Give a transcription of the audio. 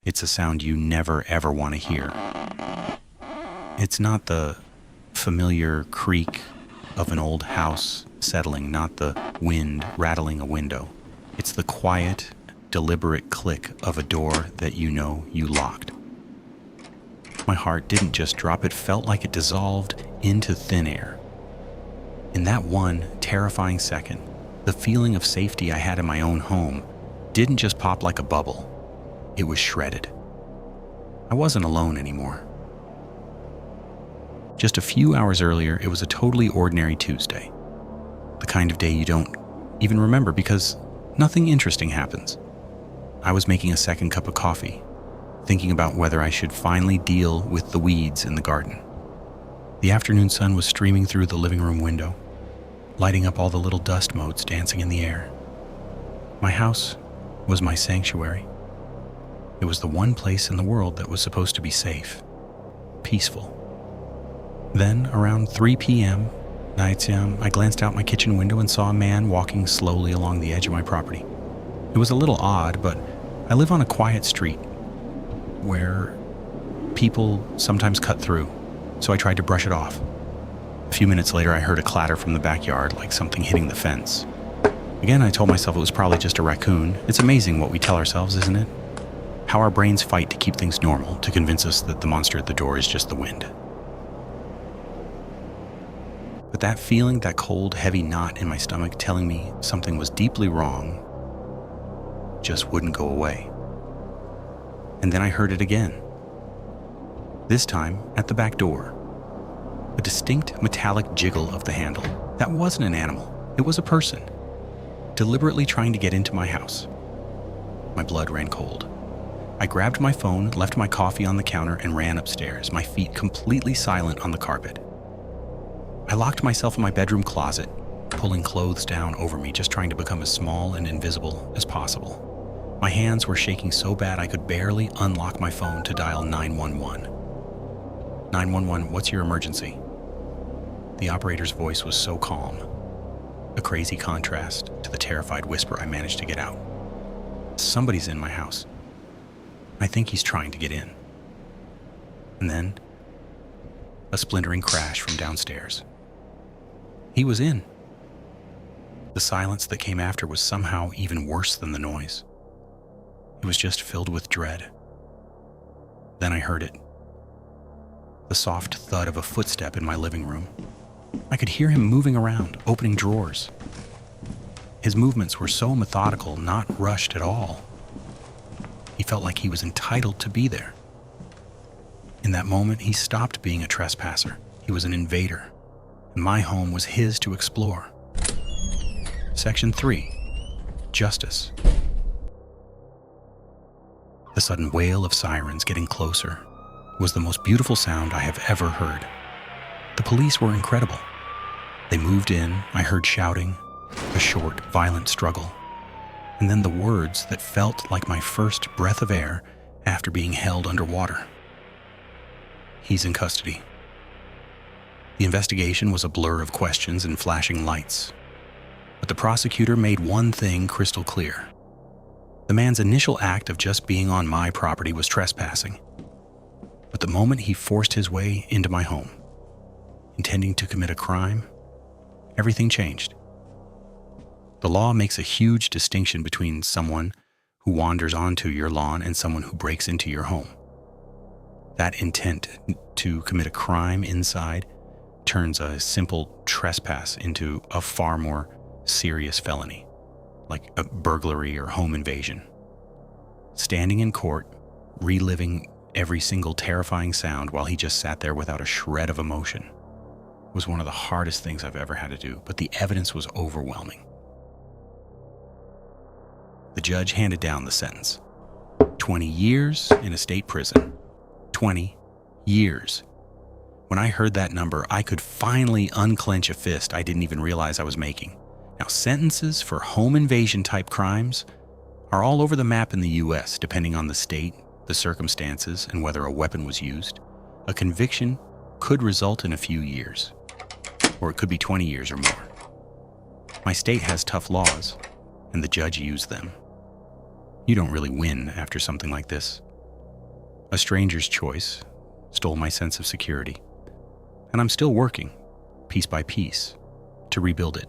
It's a sound you never ever want to hear. It's not the familiar creak of an old house settling, not the wind rattling a window. It's the quiet, deliberate click of a door that you know you locked. My heart didn't just drop, it felt like it dissolved into thin air. In that one terrifying second, the feeling of safety I had in my own home didn't just pop like a bubble, it was shredded. I wasn't alone anymore. Just a few hours earlier, it was a totally ordinary Tuesday. The kind of day you don't even remember because nothing interesting happens. I was making a second cup of coffee, thinking about whether I should finally deal with the weeds in the garden. The afternoon sun was streaming through the living room window, lighting up all the little dust motes dancing in the air. My house was my sanctuary. It was the one place in the world that was supposed to be safe, peaceful. Then, around 3 p.m., I glanced out my kitchen window and saw a man walking slowly along the edge of my property. It was a little odd, but I live on a quiet street where people sometimes cut through, so I tried to brush it off. A few minutes later, I heard a clatter from the backyard, like something hitting the fence. Again, I told myself it was probably just a raccoon. It's amazing what we tell ourselves, isn't it? How our brains fight to keep things normal, to convince us that the monster at the door is just the wind. But that feeling, that cold, heavy knot in my stomach telling me something was deeply wrong, just wouldn't go away. And then I heard it again. This time at the back door. A distinct metallic jiggle of the handle. That wasn't an animal. It was a person, deliberately trying to get into my house. My blood ran cold. I grabbed my phone, left my coffee on the counter, and ran upstairs, my feet completely silent on the carpet. I locked myself in my bedroom closet, pulling clothes down over me, just trying to become as small and invisible as possible. My hands were shaking so bad I could barely unlock my phone to dial 911. 911, what's your emergency? The operator's voice was so calm, a crazy contrast to the terrified whisper I managed to get out. Somebody's in my house. I think he's trying to get in. And then, a splintering crash from downstairs. He was in. The silence that came after was somehow even worse than the noise. It was just filled with dread. Then I heard it. The soft thud of a footstep in my living room. I could hear him moving around, opening drawers. His movements were so methodical, not rushed at all. He felt like he was entitled to be there. In that moment, he stopped being a trespasser. He was an invader, and my home was his to explore. Section 3. Justice. The sudden wail of sirens getting closer was the most beautiful sound I have ever heard. The police were incredible. They moved in, I heard shouting, a short, violent struggle, and then the words that felt like my first breath of air after being held underwater. He's in custody. The investigation was a blur of questions and flashing lights, but the prosecutor made one thing crystal clear. The man's initial act of just being on my property was trespassing, but the moment he forced his way into my home, intending to commit a crime, everything changed. The law makes a huge distinction between someone who wanders onto your lawn and someone who breaks into your home. That intent to commit a crime inside turns a simple trespass into a far more serious felony, like a burglary or home invasion. Standing in court, reliving every single terrifying sound while he just sat there without a shred of emotion was one of the hardest things I've ever had to do, but the evidence was overwhelming. The judge handed down the sentence. 20 years in a state prison. 20 years. When I heard that number, I could finally unclench a fist I didn't even realize I was making. Now, sentences for home invasion type crimes are all over the map in the US, depending on the state, the circumstances, and whether a weapon was used. A conviction could result in a few years, or it could be 20 years or more. My state has tough laws, and the judge used them. You don't really win after something like this. A stranger's choice stole my sense of security, and I'm still working, piece by piece, to rebuild it.